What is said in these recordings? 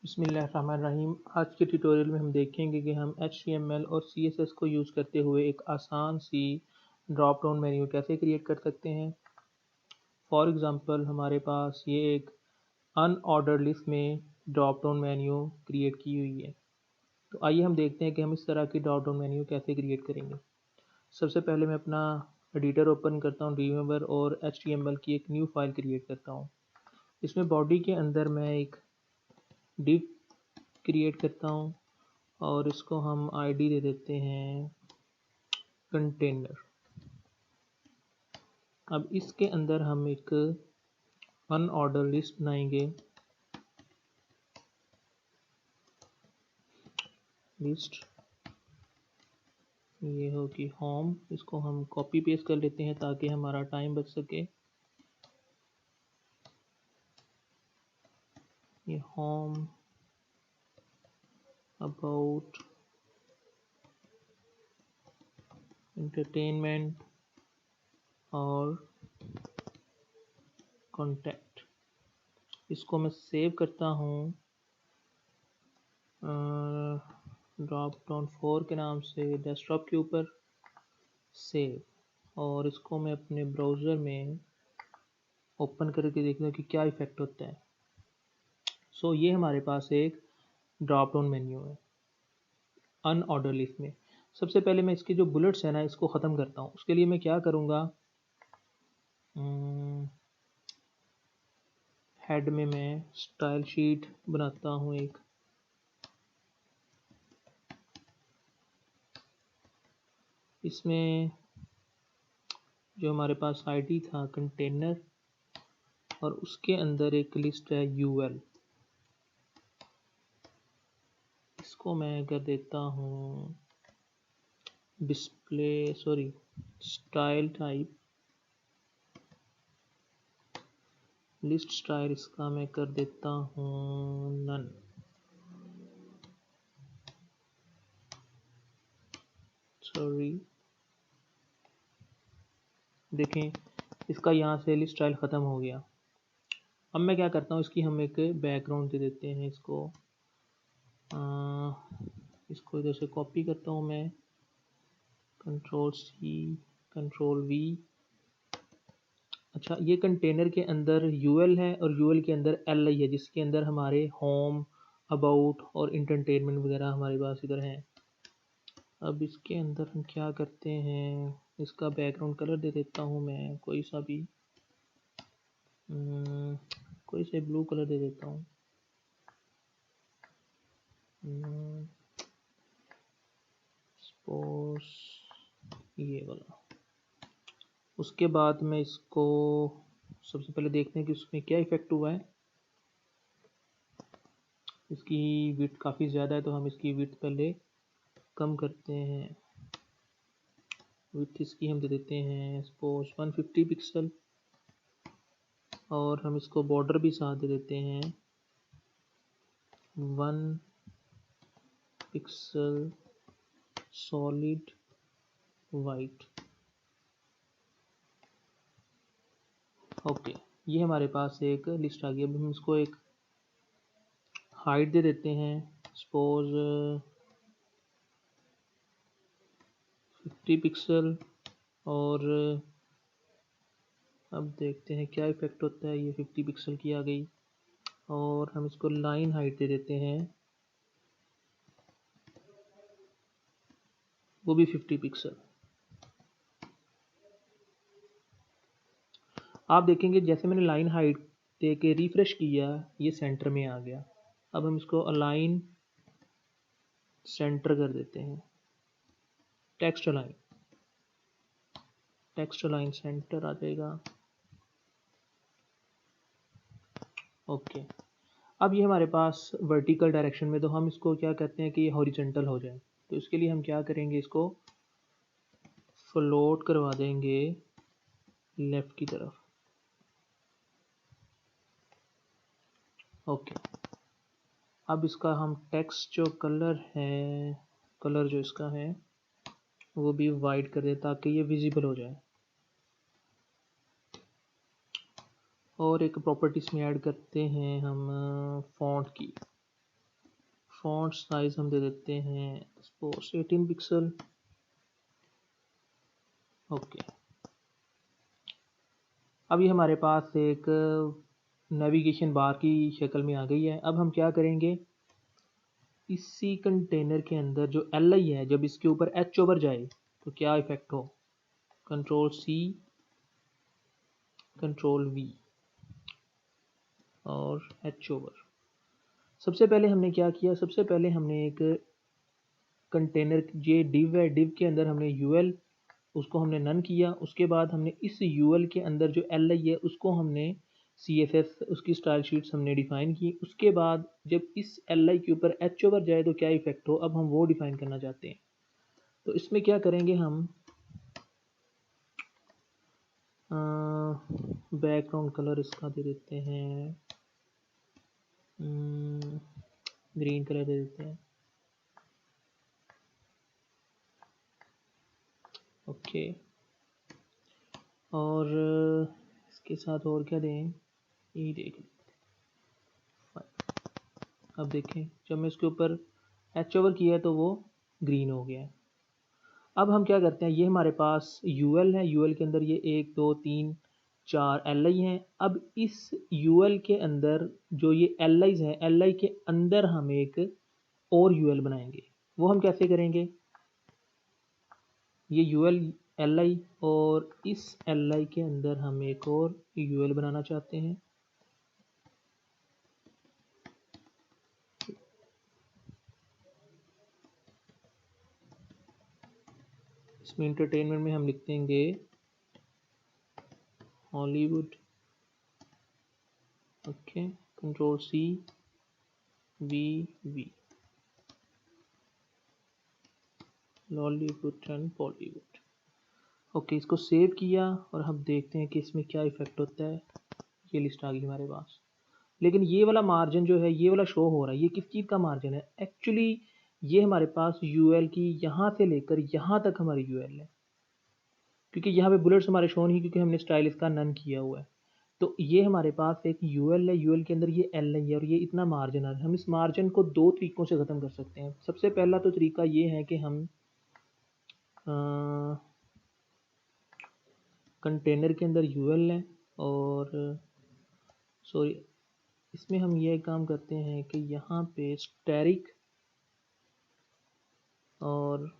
बिस्मिल्लाहिर्रहमानिर्रहीम। आज के ट्यूटोरियल में हम देखेंगे कि हम HTML और CSS को यूज़ करते हुए एक आसान सी ड्रॉप डाउन मेन्यू कैसे क्रिएट कर सकते हैं। फॉर एग्ज़ाम्पल हमारे पास ये एक अनऑर्डर लिस्ट में ड्रॉप डाउन मेन्यू क्रिएट की हुई है। तो आइए हम देखते हैं कि हम इस तरह की ड्रॉप डाउन मेन्यू कैसे क्रिएट करेंगे। सबसे पहले मैं अपना एडिटर ओपन करता हूँ रीमेंबर और HTML की एक न्यू फाइल क्रिएट करता हूँ। इसमें बॉडी के अंदर मैं एक डिव क्रिएट करता हूँ और इसको हम आईडी दे देते हैं कंटेनर। अब इसके अंदर हम एक अनऑर्डर लिस्ट बनाएंगे। लिस्ट ये होगी होम, इसको हम कॉपी पेस्ट कर लेते हैं ताकि हमारा टाइम बच सके। ये होम अबाउट एंटरटेनमेंट और कॉन्टैक्ट। इसको मैं सेव करता हूँ ड्रॉप डाउन 4 के नाम से डेस्कटॉप के ऊपर सेव, और इसको मैं अपने ब्राउज़र में ओपन करके देखता हूँ कि क्या इफ़ेक्ट होता है। सो ये हमारे पास एक ड्रॉप डाउन मेन्यू है अनऑर्डर लिस्ट में। सबसे पहले मैं इसके जो बुलेट्स हैं ना इसको ख़त्म करता हूँ। उसके लिए मैं क्या करूँगा, हेड में मैं स्टाइल शीट बनाता हूँ एक। इसमें जो हमारे पास आईडी था कंटेनर और उसके अंदर एक लिस्ट है यूएल। इसको मैं कर देता हूँ display style type list style. इसका मैं कर देता हूँ नन। देखें इसका यहाँ से लिस्ट स्टाइल ख़त्म हो गया। अब मैं क्या करता हूँ, इसकी हम एक बैकग्राउंड दे देते हैं। इसको इधर से कॉपी करता हूँ मैं, Ctrl+C Ctrl+V। अच्छा, ये कंटेनर के अंदर यूएल है और यूएल के अंदर एल है, जिसके अंदर हमारे होम अबाउट और इंटरटेनमेंट वगैरह हमारे पास इधर हैं। अब इसके अंदर हम क्या करते हैं, इसका बैकग्राउंड कलर दे देता हूँ मैं कोई सा भी, कोई से ब्लू कलर दे देता हूँ। सपोज ये वाला। उसके बाद मैं इसको सबसे पहले देखते हैं कि उसमें क्या इफ़ेक्ट हुआ है। इसकी विड्थ काफ़ी ज़्यादा है तो हम इसकी विड्थ पहले कम करते हैं। विड्थ इसकी हम दे देते हैं सपोज 150 पिक्सल, और हम इसको बॉर्डर भी साथ दे देते हैं 1 पिक्सल सॉलिड वाइट। ओके, ये हमारे पास एक लिस्ट आ गई। अब हम इसको एक हाइट दे देते हैं सपोज 50 पिक्सल, और अब देखते हैं क्या इफ़ेक्ट होता है। ये 50 पिक्सल की आ गई, और हम इसको लाइन हाइट दे देते हैं वो भी 50 पिक्सल। आप देखेंगे जैसे मैंने लाइन हाइट दे के रिफ्रेश किया ये सेंटर में आ गया। अब हम इसको अलाइन सेंटर कर देते हैं, टेक्स्ट अलाइन सेंटर आ जाएगा। ओके, अब ये हमारे पास वर्टिकल डायरेक्शन में, तो हम इसको क्या कहते हैं कि ये हॉरिजॉन्टल हो जाए। तो इसके लिए हम क्या करेंगे, इसको फ्लोट करवा देंगे लेफ़्ट की तरफ। ओके, अब इसका हम टेक्स्ट जो कलर जो इसका है वो भी वाइट कर दें ताकि ये विजिबल हो जाए। और एक प्रॉपर्टी इसमें ऐड करते हैं हम फ़ॉन्ट की। फॉन्ट साइज हम दे देते हैं सपोज 18 पिक्सल। ओके, अब ये हमारे पास एक नेविगेशन बार की शक्ल में आ गई है। अब हम क्या करेंगे, इसी कंटेनर के अंदर जो एल आई है, जब इसके ऊपर एच ओवर जाए तो क्या इफेक्ट हो। कंट्रोल सी, कंट्रोल वी और एच ओवर। सबसे पहले हमने क्या किया, सबसे पहले हमने एक कंटेनर, ये डिव है, डिव के अंदर हमने यूएल, उसको हमने नन किया। उसके बाद हमने इस यूएल के अंदर जो एल आई है उसको हमने सी एस एस, उसकी स्टाइल शीट्स हमने डिफाइन की। उसके बाद जब इस एल आई के ऊपर एच ओवर जाए तो क्या इफेक्ट हो, अब हम वो डिफाइन करना चाहते हैं। तो इसमें क्या करेंगे, हम बैकग्राउंड कलर इसका दे देते हैं ग्रीन कलर दे देते हैं। ओके, और इसके साथ और क्या दें, ये देख लें। अब देखें, जब मैं इसके ऊपर एच ओवर किया तो वो ग्रीन हो गया है। अब हम क्या करते हैं, ये हमारे पास यूएल है, यूएल के अंदर ये 1 2 3 4 एल आई हैं। अब इस यूएल के अंदर जो ये एल आईज हैं, एल आई के अंदर हम एक और यूएल बनाएंगे। वो हम कैसे करेंगे, ये यूएल एल आई और इस एल आई के अंदर हम एक और यूएल बनाना चाहते हैं। इसमें इंटरटेनमेंट में हम लिख देंगे Hollywood. Okay, control C, V V, Lollywood and Bollywood. Okay, इसको सेव किया और हम देखते हैं कि इसमें क्या इफेक्ट होता है। ये लिस्ट आ गई हमारे पास, लेकिन ये वाला मार्जिन जो है, ये वाला शो हो रहा है, ये किस चीज़ का मार्जिन है, एक्चुअली ये हमारे पास यूएल की यहाँ से लेकर यहाँ तक हमारी यूएल है, क्योंकि यहाँ पे बुलेट्स हमारे शो नहीं, क्योंकि हमने स्टाइल इसका नन किया हुआ है। तो ये हमारे पास एक यूएल है, यूएल के अंदर ये एल है और ये इतना मार्जिन है। हम इस मार्जिन को दो तरीकों से ख़त्म कर सकते हैं। सबसे पहला तो तरीका ये है कि हम कंटेनर के अंदर यूएल है और सॉरी, इसमें हम ये काम करते हैं कि यहाँ पे स्टैरिक और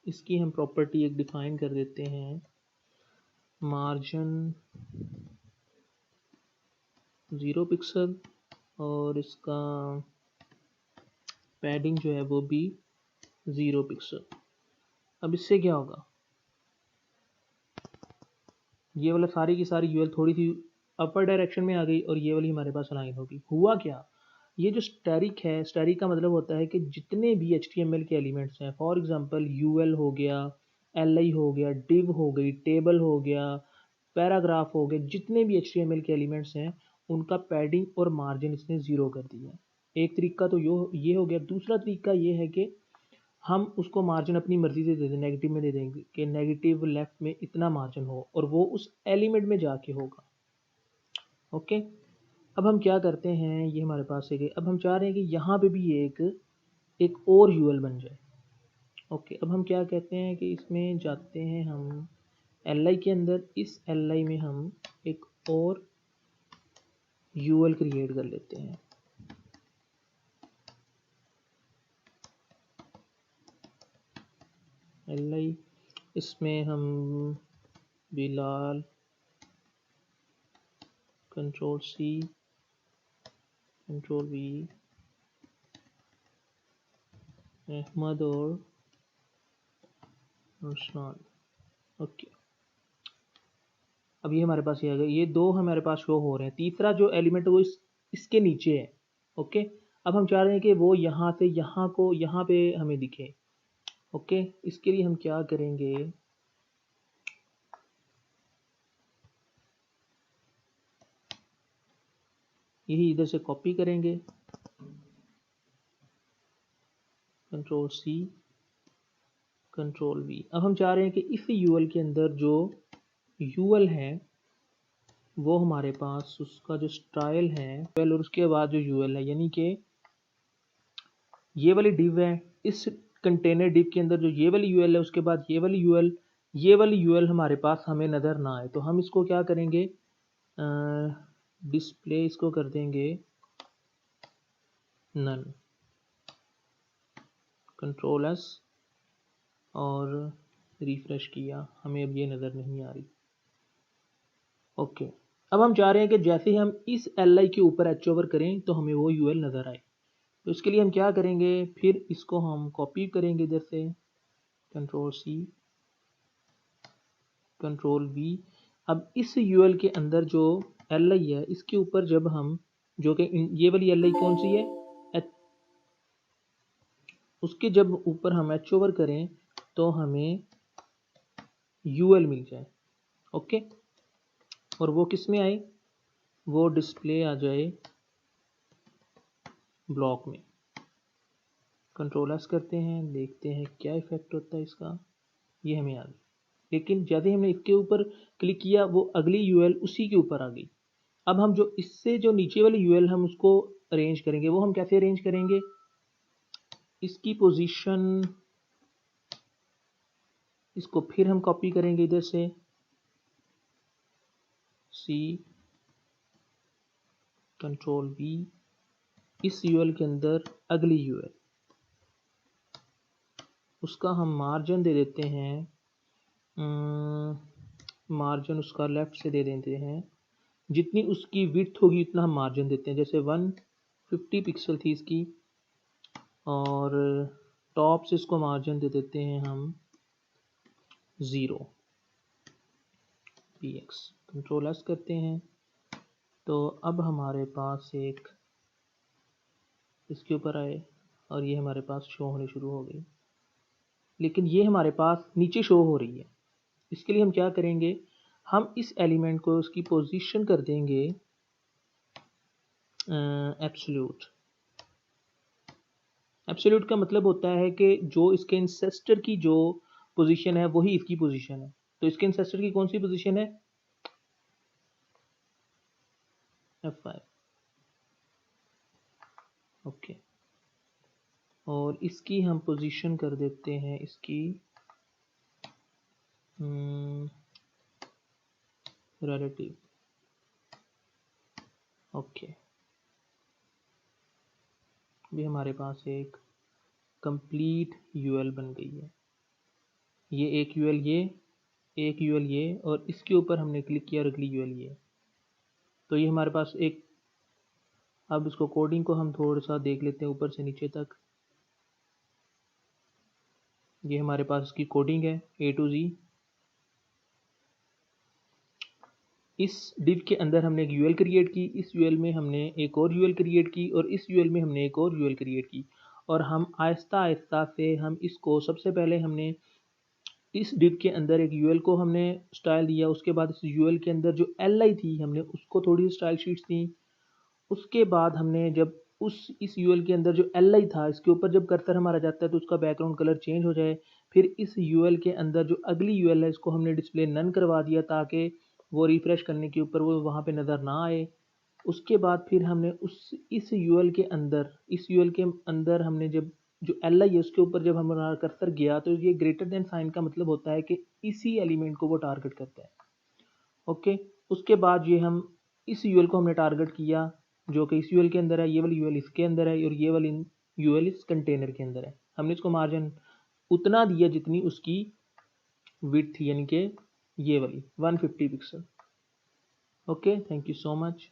इसकी हम प्रॉपर्टी एक डिफाइन कर देते हैं, मार्जिन 0 पिक्सल और इसका पैडिंग जो है वो भी 0 पिक्सल। अब इससे क्या होगा, ये वाला सारी की सारी यूएल थोड़ी सी अपर डायरेक्शन में आ गई और ये वाली हमारे पास लाइन होगी। हुआ क्या, ये जो स्टैरिक है, स्टैरिक का मतलब होता है कि जितने भी HTML के एलिमेंट्स हैं, फॉर एग्जांपल यूएल हो गया, एल आई हो गया, डिव हो गई, टेबल हो गया, पैराग्राफ हो गए, जितने भी HTML के एलिमेंट्स हैं उनका पैडिंग और मार्जिन इसने ज़ीरो कर दिया है। एक तरीका तो ये हो गया। दूसरा तरीका ये है कि हम उसको मार्जिन अपनी मर्ज़ी से दे दें, नेगेटिव में दे देंगे कि नेगेटिव लेफ्ट में इतना मार्जिन हो और वो उस एलिमेंट में जाके होगा। ओके, अब हम क्या करते हैं, ये हमारे पास है कि अब हम चाह रहे हैं कि यहाँ पे भी एक और यूएल बन जाए। ओके, अब हम क्या कहते हैं कि इसमें जाते हैं हम एल आई के अंदर, इस एल आई में हम एक और यूएल क्रिएट कर लेते हैं। एल आई, इसमें हम Bilal, control C, control V, Ahmad और रुस्मान। ओके, अब ये हमारे पास ये आ गया, ये दो हमारे पास शो हो रहे हैं। तीसरा जो एलिमेंट है वो इसके नीचे है। ओके, अब हम चाह रहे हैं कि वो यहाँ से यहाँ को यहाँ पे हमें दिखे। ओके, इसके लिए हम क्या करेंगे, यही इधर से कॉपी करेंगे, कंट्रोल सी, कंट्रोल वी। अब हम चाह रहे हैं कि इस यूएल के अंदर जो यूएल है वो हमारे पास उसका जो स्टाइल है और उसके बाद जो यूएल है, यानी कि ये वाली डिव है, इस कंटेनर डिव के अंदर जो ये वाली यूएल है, उसके बाद ये वाली यूएल, ये वाली यूएल हमारे पास हमें नज़र ना आए, तो हम इसको क्या करेंगे, डिस्प्ले इसको कर देंगे नन, कंट्रोल एस और रिफ्रेश किया, हमें अब ये नज़र नहीं आ रही। ओके, अब हम चाह रहे हैं कि जैसे ही हम इस एल आई के ऊपर एच ओवर करें तो हमें वो यूएल नज़र आए। तो इसके लिए हम क्या करेंगे, फिर इसको हम कॉपी करेंगे इधर से, कंट्रोल सी, कंट्रोल वी। अब इस यूएल के अंदर जो एल आई है, इसके ऊपर जब हम, जो कि ये वाली एल आई कौन सी है, उसके जब ऊपर हम एच ओवर करें तो हमें यूएल मिल जाए। ओके, और वो किस में आए, वो डिस्प्ले आ जाए ब्लॉक में। कंट्रोल एस करते हैं, देखते हैं क्या इफेक्ट होता है इसका, ये हमें आ गई। लेकिन जैसे हमने इसके ऊपर क्लिक किया, वो अगली यूएल उसी के ऊपर आ गई। अब हम जो इससे जो नीचे वाली यूएल हम उसको अरेंज करेंगे, वो हम कैसे अरेंज करेंगे, इसकी पोजीशन, इसको फिर हम कॉपी करेंगे इधर से, सी, कंट्रोल वी, इस यूएल के अंदर अगली यूएल, उसका हम मार्जिन दे देते हैं, मार्जिन उसका लेफ्ट से दे देते हैं, जितनी उसकी विड्थ होगी उतना हम मार्जिन देते हैं। जैसे 150 पिक्सल थी इसकी, और टॉप से इसको मार्जिन दे देते हैं हम 0 px, कंट्रोल एस करते हैं। तो अब हमारे पास एक इसके ऊपर आए और ये हमारे पास शो होनी शुरू हो गई, लेकिन ये हमारे पास नीचे शो हो रही है। इसके लिए हम क्या करेंगे, हम इस एलिमेंट को उसकी पोजीशन कर देंगे एब्सोल्यूट। एब्सोल्यूट का मतलब होता है कि जो इसके इंसेस्टर की जो पोजीशन है वही इसकी पोजीशन है। तो इसके इंसेस्टर की कौन सी पोजीशन है, F5। ओके, और इसकी हम पोजीशन कर देते हैं इसकी रिलेटिव। ओके, भी हमारे पास एक कंप्लीट यूएल बन गई है। ये एक यूएल, ये एक यूएल, ये, और इसके ऊपर हमने क्लिक किया और अगली यूएल ये। तो ये हमारे पास एक, अब इसको कोडिंग को हम थोड़ा सा देख लेते हैं ऊपर से नीचे तक। ये हमारे पास इसकी कोडिंग है A to Z। इस डिव के अंदर हमने एक यूएल क्रिएट की, इस यूएल में हमने एक और यूएल क्रिएट की, और इस यूएल में हमने एक और यूएल क्रिएट की। और हम आहिस्ता आहिस्ता से हम इसको, सबसे पहले हमने इस डिव के अंदर एक यूएल को हमने स्टाइल दिया, उसके बाद इस यूएल के अंदर जो एल आई थी हमने उसको थोड़ी स्टाइल शीट्स दी। उसके बाद हमने जब इस यूएल के अंदर जो एल आई था, इसके ऊपर जब कर्सर हमारा जाता है तो उसका बैकग्राउंड कलर चेंज हो जाए। फिर इस यूएल के अंदर जो अगली यूएल है, इसको हमने डिस्प्ले नन करवा दिया ताकि वो रिफ्रेश करने के ऊपर वो वहाँ पे नज़र ना आए। उसके बाद फिर हमने इस यूएल के अंदर, इस यूएल के अंदर हमने जब जो एल आई है उसके ऊपर जब हमारा कर्सर गया, तो ये ग्रेटर देन साइन का मतलब होता है कि इसी एलिमेंट को वो टारगेट करता है। ओके, उसके बाद ये हम इस यूएल को हमने टारगेट किया, जो कि इस यूएल के अंदर है, ये वाली यूएल इसके अंदर है, और ये वाली यूएल इस कंटेनर के अंदर है। हमने इसको मार्जिन उतना दिया जितनी उसकी विड्थ थी, यानी कि ये वाली 150 pixel. Okay, thank you so much.